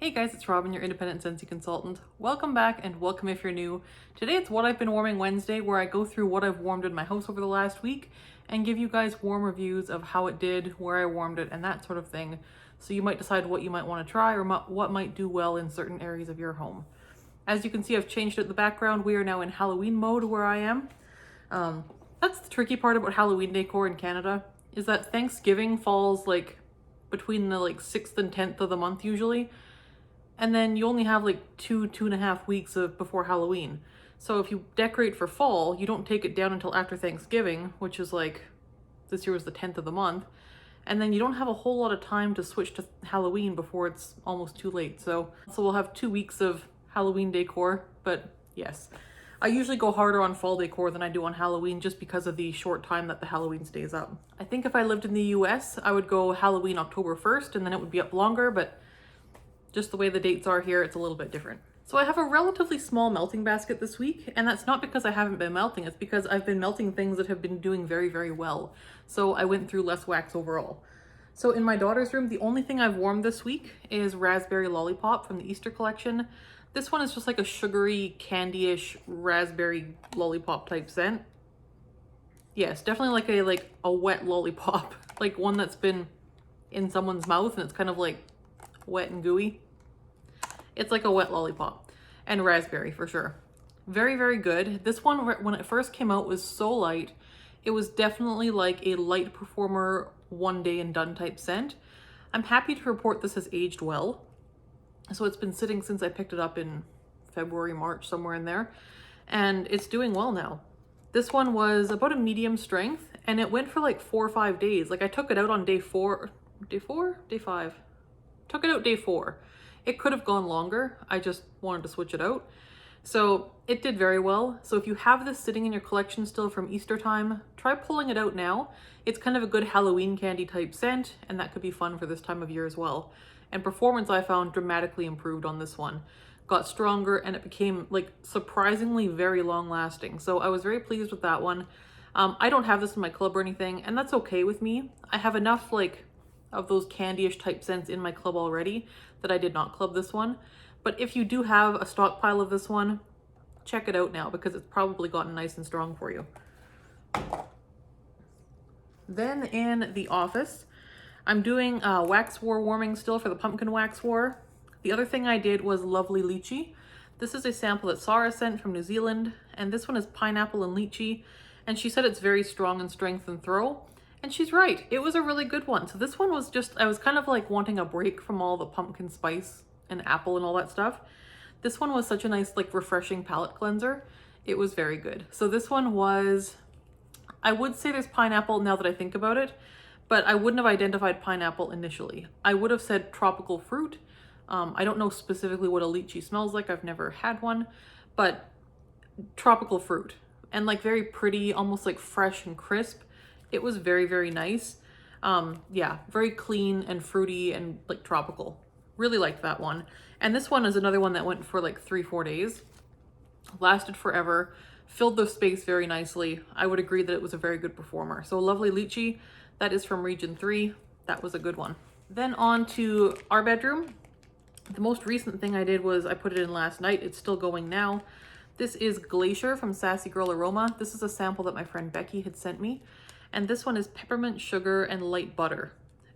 Hey guys, it's Robyn, your independent Scentsy consultant. Welcome back and welcome if you're new. Today it's What I've Been Warming Wednesday, where I go through what I've warmed in my house over the last week and give you guys warm reviews of how it did, where I warmed it, and that sort of thing. So you might decide what you might want to try or what might do well in certain areas of your home. As you can see, I've changed it in the background. We are now in Halloween mode where I am. That's the tricky part about Halloween decor in Canada, is that Thanksgiving falls like between the 6th and 10th of the month usually. And then you only have like 2.5 weeks before Halloween. So if you decorate for fall, you don't take it down until after Thanksgiving, which is like, this year was the 10th of the month. And then you don't have a whole lot of time to switch to Halloween before it's almost too late. So we'll have 2 weeks of Halloween decor, but yes. I usually go harder on fall decor than I do on Halloween just because of the short time that the Halloween stays up. I think if I lived in the US, I would go Halloween October 1st and then it would be up longer, but just the way the dates are here, it's a little bit different. So I have a relatively small melting basket this week, and that's not because I haven't been melting, it's because I've been melting things that have been doing very, very well. So I went through less wax overall. So in my daughter's room, the only thing I've warmed this week is Raspberry Lollipop from the Easter collection. This one is just like a sugary, candy-ish raspberry lollipop type scent. Yes, definitely like a wet lollipop, like one that's been in someone's mouth and it's kind of like wet and gooey. It's like a wet lollipop, and raspberry for sure. Very, very good. This one, when it first came out, was so light. It was definitely like a light performer, one day and done type scent. I'm happy to report this has aged well. So it's been sitting since I picked it up in February, March, somewhere in there, and it's doing well now. This one was about a medium strength, and it went for like 4 or 5 days. Like I took it out on day 5. Took it out day 4. It could have gone longer. I just wanted to switch it out. So it did very well. So if you have this sitting in your collection still from Easter time, try pulling it out now. It's kind of a good Halloween candy type scent, and that could be fun for this time of year as well. And performance I found dramatically improved on this one. Got stronger and it became like surprisingly very long lasting. So I was very pleased with that one. I don't have this in my club or anything, and that's okay with me. I have enough of those candy-ish type scents in my club already that I did not club this one. But if you do have a stockpile of this one, check it out now because it's probably gotten nice and strong for you. Then in the office, I'm doing wax war warming still for the pumpkin wax war. The other thing I did was Lovely Lychee. This is a sample that Sarah sent from New Zealand, and this one is pineapple and lychee, and she said it's very strong in strength and throw. And she's right, it was a really good one. So this one was just, I was kind of like wanting a break from all the pumpkin spice and apple and all that stuff. This one was such a nice, refreshing palate cleanser. It was very good. So this one was, I would say there's pineapple now that I think about it, but I wouldn't have identified pineapple initially. I would have said tropical fruit. I don't know specifically what a lychee smells like. I've never had one, but tropical fruit and very pretty, almost like fresh and crisp. It was very, very nice. Yeah, very clean and fruity and tropical. Really liked that one. And this one is another one that went for 3-4 days. Lasted forever, filled the space very nicely. I would agree that it was a very good performer. So Lovely Lychee, that is from Region 3. That was a good one. Then on to our bedroom. The most recent thing I did was I put it in last night. It's still going now. This is Glacier from Sassy Girl Aroma. This is a sample that my friend Becky had sent me. And this one is peppermint, sugar, and light butter.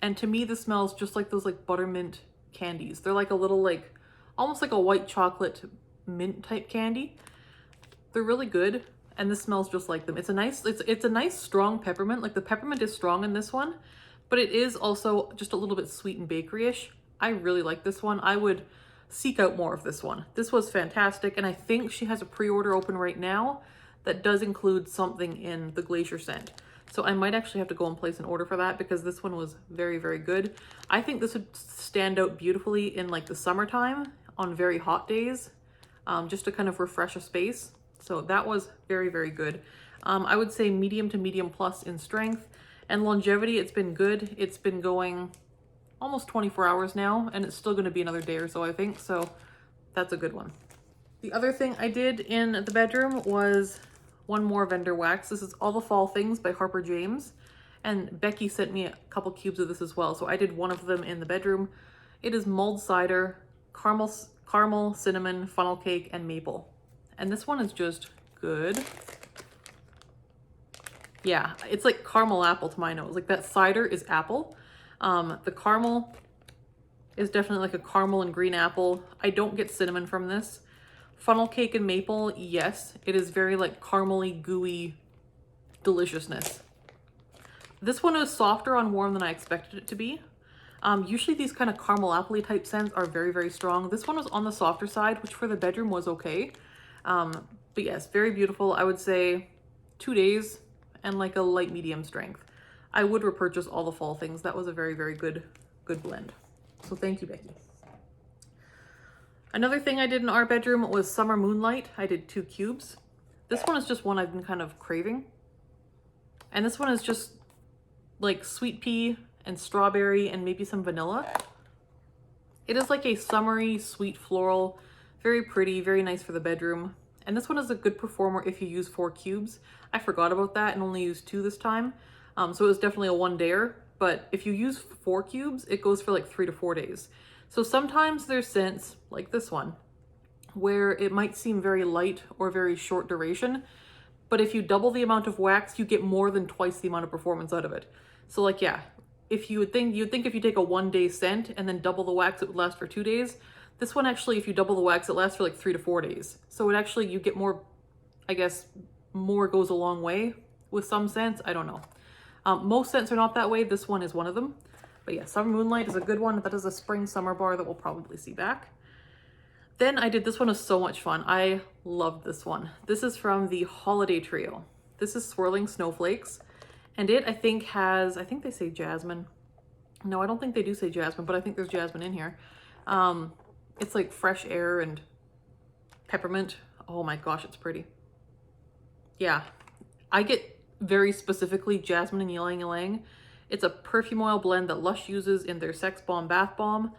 And to me, this smells just like those buttermint candies. They're like a little almost like a white chocolate mint type candy. They're really good, and this smells just like them. It's a nice strong peppermint. The peppermint is strong in this one, but it is also just a little bit sweet and bakery-ish. I really like this one. I would seek out more of this one. This was fantastic, and I think she has a pre-order open right now that does include something in the Glacier scent. So I might actually have to go and place an order for that because this one was very, very good. I think this would stand out beautifully in the summertime on very hot days, just to kind of refresh a space. So that was very, very good. I would say medium to medium plus in strength and longevity. It's been good. It's been going almost 24 hours now, and it's still going to be another day or so, I think. So that's a good one. The other thing I did in the bedroom was one more vendor wax. This is All the Fall Things by Harper James, and Becky sent me a couple cubes of this as well. So I did one of them in the bedroom. It is mulled cider, caramel, cinnamon, funnel cake, and maple. And this one is just good. Yeah, it's like caramel apple to my nose. Like that cider is apple. The caramel is definitely like a caramel and green apple. I don't get cinnamon from this. Funnel cake and maple, yes, it is very like caramely, gooey deliciousness. This one is softer on warm than I expected it to be. Usually these kind of caramel apple-y type scents are very, very strong. This one was on the softer side, which for the bedroom was okay. But yes, very beautiful. I would say 2 days and like a light medium strength. I would repurchase all the fall things. That was a very, very good blend. So thank you, Becky. Another thing I did in our bedroom was Summer Moonlight. I did 2 cubes. This one is just one I've been kind of craving. And this one is just like sweet pea and strawberry and maybe some vanilla. It is like a summery, sweet floral, very pretty, very nice for the bedroom. And this one is a good performer if you use 4 cubes. I forgot about that and only used 2 this time. So it was definitely a 1-dayer, but if you use 4 cubes, it goes for like 3 to 4 days. So sometimes there's scents like this one where it might seem very light or very short duration, but if you double the amount of wax, you get more than twice the amount of performance out of it. So like, yeah, if you'd think if you take a 1-day scent and then double the wax, it would last for 2 days. This one actually, if you double the wax, it lasts for like 3 to 4 days. So it actually, you get more, I guess, more goes a long way with some scents. I don't know. Most scents are not that way. This one is one of them. But yeah, Summer Moonlight is a good one. That is a spring summer bar that we'll probably see back. Then I did, this one was so much fun. I loved this one. This is from the Holiday Trio. This is Swirling Snowflakes. And it, I think, has, I think they say jasmine. No, I don't think they do say jasmine, but I think there's jasmine in here. It's like fresh air and peppermint. Oh my gosh, it's pretty. Yeah, I get very specifically jasmine and ylang ylang. It's a perfume oil blend that Lush uses in their Sex Bomb Bath Bomb.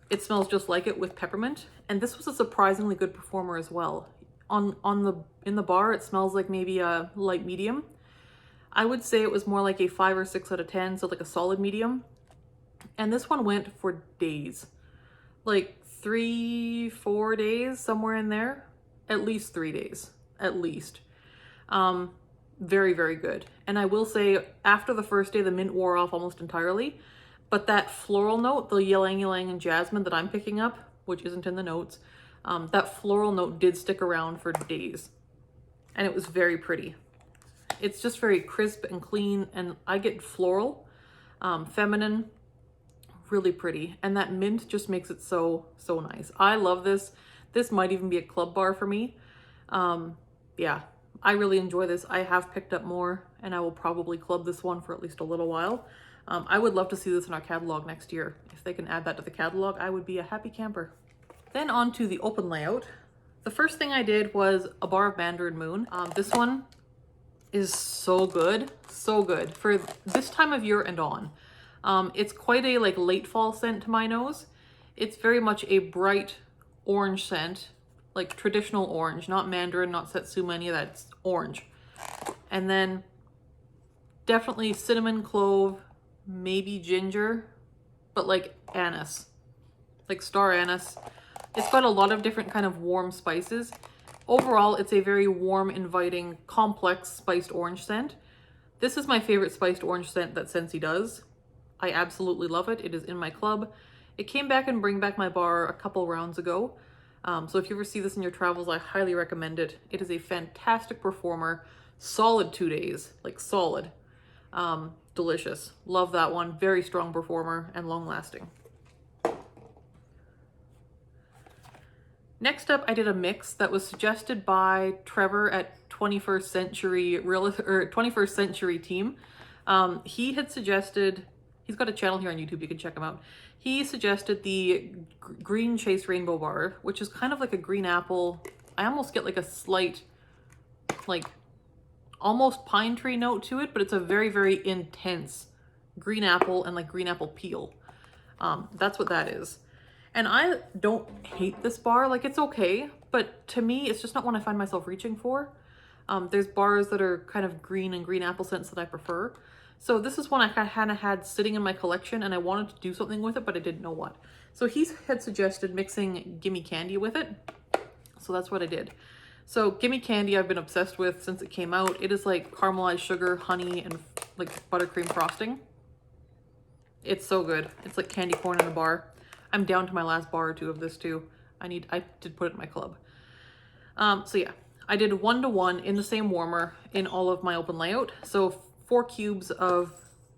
It smells just like it with peppermint. And this was a surprisingly good performer as well. In the bar, it smells like maybe a light medium. I would say it was more like a 5 or 6 out of 10, so like a solid medium. And this one went for days. Like 3, 4 days, somewhere in there. At least 3 days, at least. Very, very good. And I will say after the first day, the mint wore off almost entirely, but that floral note, the ylang ylang and jasmine that I'm picking up, which isn't in the notes, that floral note did stick around for days, and it was very pretty. It's just very crisp and clean, and I get floral, feminine, really pretty, and that mint just makes it so, so nice. I love this. This might even be a club bar for me. Yeah. I really enjoy this. I have picked up more, and I will probably club this one for at least a little while. I would love to see this in our catalog next year. If they can add that to the catalog, I would be a happy camper. Then on to the open layout. The first thing I did was a bar of Mandarin Moon. This one is so good for this time of year and on. It's quite a like late fall scent to my nose. It's very much a bright orange scent. Like traditional orange, not mandarin, not satsuma, any of that. It's orange. And then definitely cinnamon, clove, maybe ginger, but like anise, like star anise. It's got a lot of different kind of warm spices. Overall, it's a very warm, inviting, complex spiced orange scent. This is my favorite spiced orange scent that Scentsy does. I absolutely love it. It is in my club. It came back and bring back my bar a couple rounds ago. So if you ever see this in your travels, I highly recommend it. It is a fantastic performer, solid 2 days, like solid, delicious. Love that one. Very strong performer and long lasting. Next up, I did a mix that was suggested by Trevor at 21st Century Team. He had suggested, he's got a channel here on YouTube, you can check him out. He suggested the Green Chase Rainbow Bar, which is kind of like a green apple. I almost get like a slight, like almost pine tree note to it, but it's a very, very intense green apple and like green apple peel. That's what that is. And I don't hate this bar, like it's okay, but to me, it's just not one I find myself reaching for. There's bars that are kind of green and green apple scents that I prefer. So this is one I kind of had sitting in my collection and I wanted to do something with it, but I didn't know what. So he had suggested mixing Gimme Candy with it. So that's what I did. So Gimme Candy I've been obsessed with since it came out. It is like caramelized sugar, honey, and like buttercream frosting. It's so good. It's like candy corn in a bar. I'm down to my last bar or two of this too. I did put it in my club. So yeah, I did 1-to-1 in the same warmer in all of my open layout. So 4 cubes of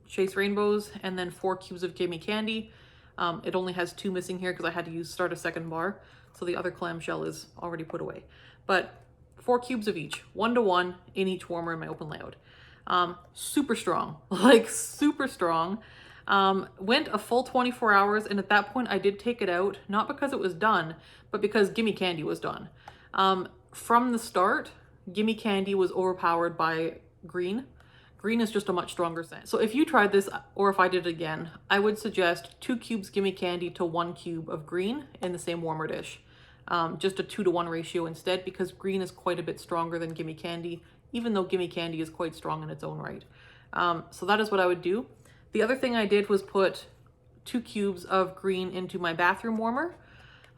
Chase Rainbows and then 4 cubes of Gimme Candy. It only has 2 missing here because I had to start a second bar. So the other clamshell is already put away. But 4 cubes of each, 1-to-1 in each warmer in my open layout. Super strong, like super strong. Went a full 24 hours, and at that point I did take it out, not because it was done, but because Gimme Candy was done. From the start, Gimme Candy was overpowered by green. Green is just a much stronger scent. So if you tried this, or if I did it again, I would suggest 2 cubes Gimme Candy to 1 cube of green in the same warmer dish. Just a 2-to-1 ratio instead, because green is quite a bit stronger than Gimme Candy, even though Gimme Candy is quite strong in its own right. So that is what I would do. The other thing I did was put 2 cubes of green into my bathroom warmer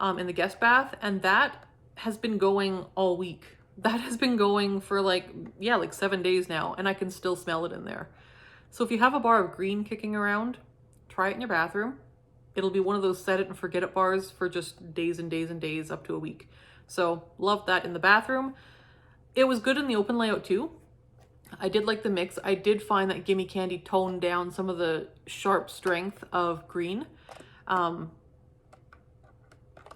in the guest bath, and that has been going all week. That has been going for like 7 days now, and I can still smell it in there. So if you have a bar of green kicking around, try it in your bathroom. It'll be one of those set it and forget it bars for just days and days and days, up to a week. So love that in the bathroom. It was good in the open layout too. I did like the mix. I did find that Gimme Candy toned down some of the sharp strength of green.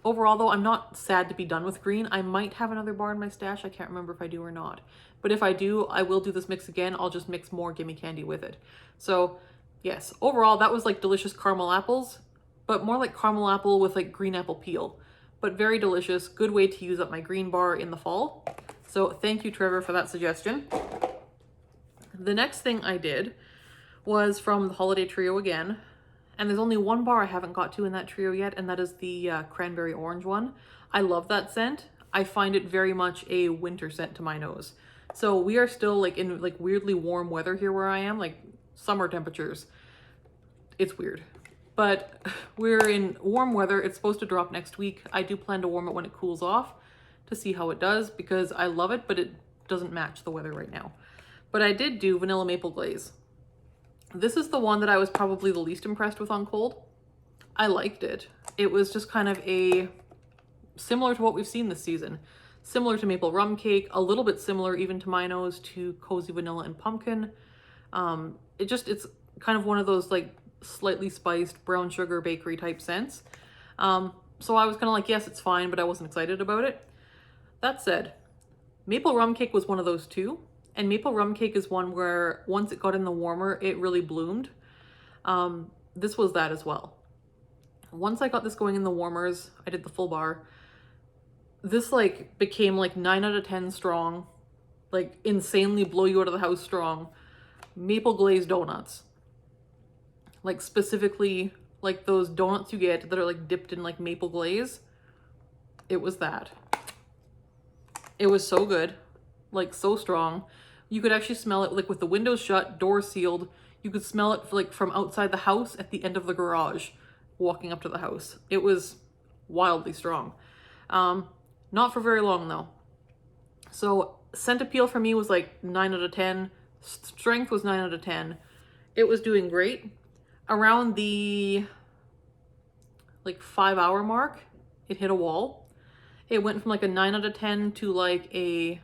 Overall though, I'm not sad to be done with green. I might have another bar in my stash. I can't remember if I do or not. But if I do, I will do this mix again. I'll just mix more Gimme Candy with it. So yes, overall that was like delicious caramel apples, but more like caramel apple with like green apple peel. But very delicious. Good way to use up my green bar in the fall. So thank you, Trevor, for that suggestion. The next thing I did was from the Holiday Trio again. And there's only one bar I haven't got to in that trio yet, and that is the cranberry orange one. I love that scent. I find it very much a winter scent to my nose. So we are still like in like weirdly warm weather here where I am, like summer temperatures. It's weird. But we're in warm weather. It's supposed to drop next week. I do plan to warm it when it cools off to see how it does, because I love it, but it doesn't match the weather right now. But I did do Vanilla Maple Glaze. This is the one that I was probably the least impressed with on cold. I liked it. It was just kind of similar to what we've seen this season. Similar to Maple Rum Cake, a little bit similar even to my nose to Cozy Vanilla and Pumpkin. It's kind of one of those like slightly spiced brown sugar bakery type scents. So I was kind of like, yes, it's fine, but I wasn't excited about it. That said, Maple Rum Cake was one of those too. And Maple Rum Cake is one where once it got in the warmer, it really bloomed. This was that as well. Once I got this going in the warmers, I did the full bar. This like became like 9 out of 10 strong, like insanely blow you out of the house strong. Maple glazed donuts. Like specifically like those donuts you get that are like dipped in like maple glaze. It was that. It was so good, like so strong. You could actually smell it like with the windows shut, doors sealed. You could smell it like from outside the house at the end of the garage, walking up to the house. It was wildly strong. Not for very long though. So scent appeal for me was like 9 out of 10. Strength was 9 out of 10. It was doing great. Around the like 5-hour mark, it hit a wall. It went from like a 9 out of 10 to like a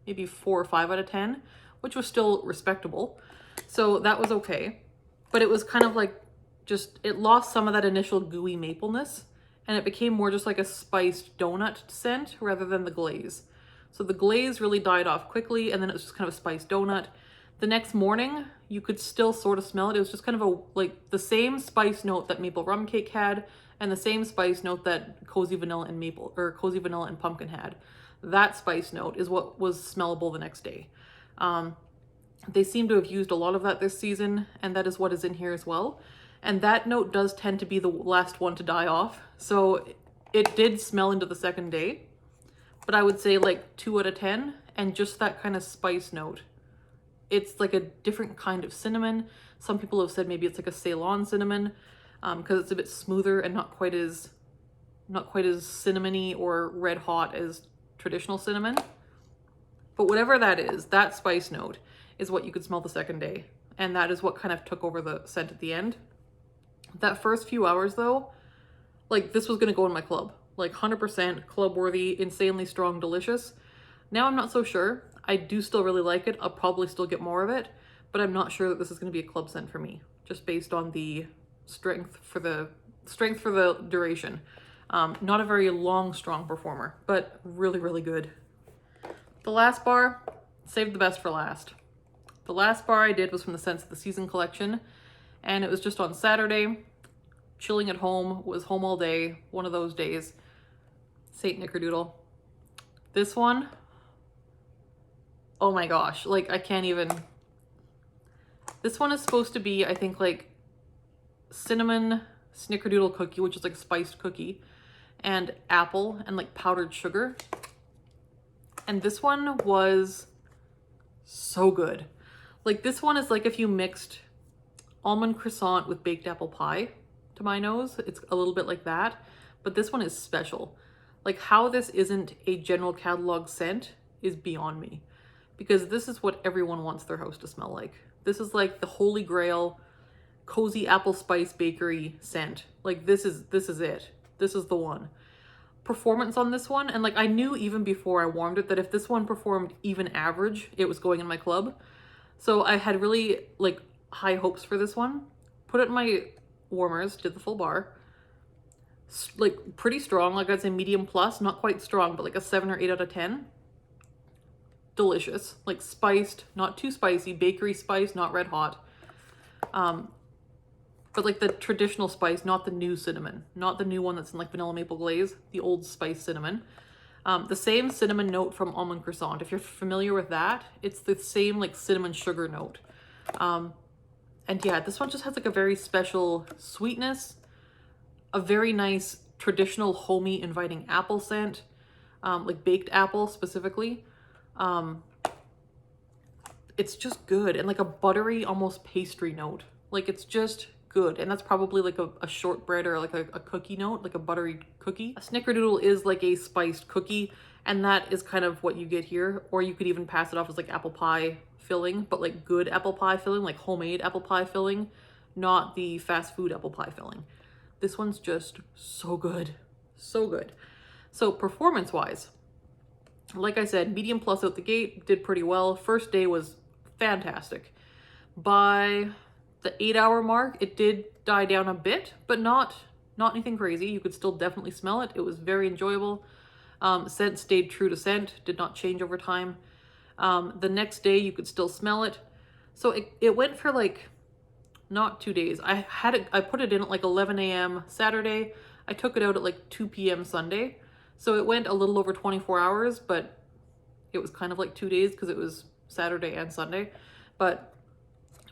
maybe 4 or 5 out of 10, which was still respectable. So that was okay. But it was kind of like it lost some of that initial gooey mapleness, and it became more just like a spiced donut scent rather than the glaze. So the glaze really died off quickly, and then it was just kind of a spiced donut. The next morning, you could still sort of smell it. It was just kind of like the same spice note that Maple Rum Cake had, and the same spice note that Cozy Vanilla and Pumpkin had. That spice note is what was smellable the next day. They seem to have used a lot of that this season, and that is what is in here as well. And that note does tend to be the last one to die off. So it did smell into the second day, but I would say like 2 out of 10, and just that kind of spice note. It's like a different kind of cinnamon. Some people have said maybe it's like a Ceylon cinnamon. because it's a bit smoother and not quite as cinnamony or red hot as traditional cinnamon. But whatever that is, that spice note is what you could smell the second day. And that is what kind of took over the scent at the end. That first few hours though, like this was gonna go in my club. Like 100% club worthy, insanely strong, delicious. Now I'm not so sure. I do still really like it. I'll probably still get more of it, but I'm not sure that this is gonna be a club scent for me, just based on the strength for the duration. Not a very long, strong performer, but really, really good. The last bar, saved the best for last. The last bar I did was from the Scents of the Season collection, and it was just on Saturday, chilling at home, was home all day, one of those days. Saint Snickerdoodle. This one, oh my gosh, like I can't even. This one is supposed to be, I think, like cinnamon Snickerdoodle cookie, which is like a spiced cookie, and apple and like powdered sugar. And this one was so good. Like this one is like if you mixed almond croissant with baked apple pie, to my nose. It's a little bit like that, but this one is special. Like how this isn't a general catalog scent is beyond me, because this is what everyone wants their house to smell like. This is like the holy grail cozy apple spice bakery scent. Like this is it. This is the one. Performance on this one, and like I knew even before I warmed it that if this one performed even average, it was going in my club. So I had really like high hopes for this one. Put it in my warmers, did the full bar. Like pretty strong, like I'd say medium plus, not quite strong, but like a 7 or 8 out of 10. Delicious, like spiced, not too spicy, bakery spice, not red hot. But like the traditional spice, not the new cinnamon, not the new one that's in like vanilla maple glaze, the old spice cinnamon. The same cinnamon note from almond croissant. If you're familiar with that, it's the same like cinnamon sugar note. And yeah, this one just has like a very special sweetness, a very nice traditional homey inviting apple scent, like baked apple specifically. It's just good, and like a buttery, almost pastry note. Like it's just good, and that's probably like a shortbread or like a cookie note, like a buttery cookie. A Snickerdoodle is like a spiced cookie, and that is kind of what you get here. Or you could even pass it off as like apple pie filling, but like good apple pie filling, like homemade apple pie filling, not the fast food apple pie filling. This one's just so good, so good. So performance wise, like I said, medium plus out the gate, did pretty well. First day was fantastic. By the 8-hour mark, it did die down a bit, but not anything crazy. You could still definitely smell it. It was very enjoyable. Scent stayed true to scent, did not change over time. The next day you could still smell it. So it went for like not 2 days. I put it in at like 11 a.m. Saturday. I took it out at like 2 p.m. Sunday. So it went a little over 24 hours, but it was kind of like 2 days because it was Saturday and Sunday. But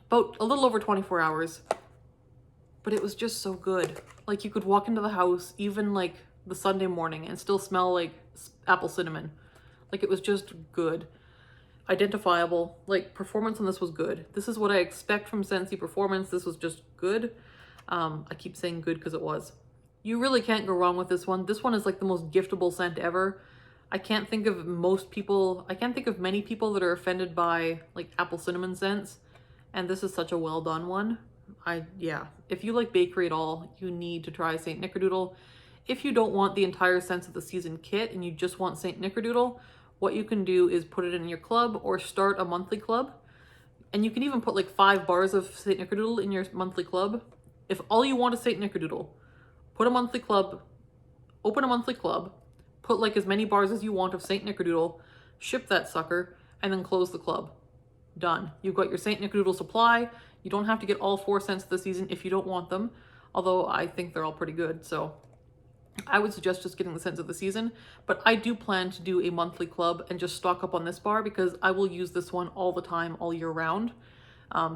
about a little over 24 hours. But it was just so good. Like you could walk into the house even like the Sunday morning and still smell like apple cinnamon. Like it was just good. Identifiable. Like performance on this was good. This is what I expect from Scentsy performance. This was just good. I keep saying good because it was. You really can't go wrong with this one. This one is like the most giftable scent ever. I can't think of many people that are offended by like apple cinnamon scents. And this is such a well done one. Yeah, if you like bakery at all, you need to try Saint Snickerdoodle. If you don't want the entire Scents of the Season kit and you just want Saint Snickerdoodle, what you can do is put it in your club or start a monthly club. And you can even put like 5 bars of Saint Snickerdoodle in your monthly club. If all you want is Saint Snickerdoodle, put a monthly club, open a monthly club, put like as many bars as you want of Saint Snickerdoodle, ship that sucker, and then close the club. Done. You've got your Saint Snickerdoodle supply. You don't have to get all 4 scents of the season if you don't want them, although I think they're all pretty good. So I would suggest just getting the scents of the season, but I do plan to do a monthly club and just stock up on this bar because I will use this one all the time, all year round.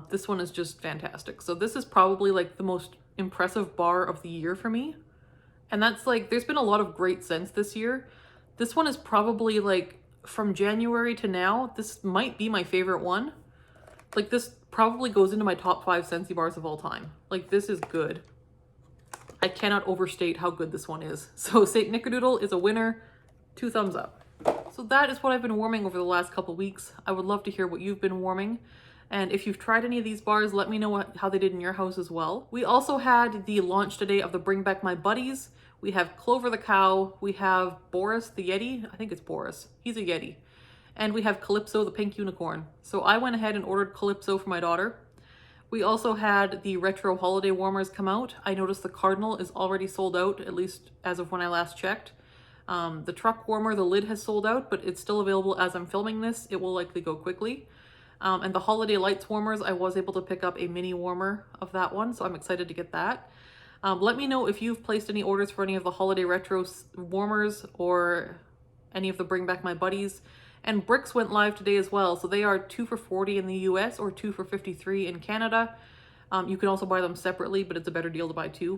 This one is just fantastic. So this is probably like the most impressive bar of the year for me. And that's like, there's been a lot of great scents this year. This one is probably like, from January to now, this might be my favorite one. Like this probably goes into my top 5 Scentsy bars of all time. Like this is good. I cannot overstate how good this one is. So Snickerdoodle is a winner. 2 thumbs up. So that is what I've been warming over the last couple weeks. I would love to hear what you've been warming. And if you've tried any of these bars, let me know how they did in your house as well. We also had the launch today of the Bring Back My Buddies. We have Clover the Cow. We have Boris the Yeti. I think it's Boris. He's a Yeti. And we have Calypso the Pink Unicorn. So I went ahead and ordered Calypso for my daughter. We also had the retro holiday warmers come out. I noticed the Cardinal is already sold out, at least as of when I last checked. The truck warmer, the lid has sold out, but it's still available as I'm filming this. It will likely go quickly. And the holiday lights warmers, I was able to pick up a mini warmer of that one, so I'm excited to get that. Let me know if you've placed any orders for any of the holiday retro warmers or any of the Bring Back My Buddies. And bricks went live today as well, so they are 2 for $40 in the US or 2 for $53 in Canada. You can also buy them separately, but it's a better deal to buy 2.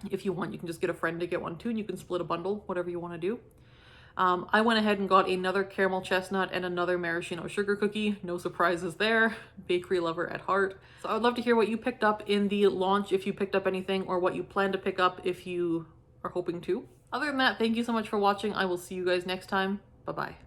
If you want, you can just get a friend to get one too, and you can split a bundle, whatever you want to do. I went ahead and got another caramel chestnut and another maraschino sugar cookie. No surprises there. Bakery lover at heart. So I would love to hear what you picked up in the launch, if you picked up anything, or what you plan to pick up if you are hoping to. Other than that, thank you so much for watching. I will see you guys next time. Bye-bye.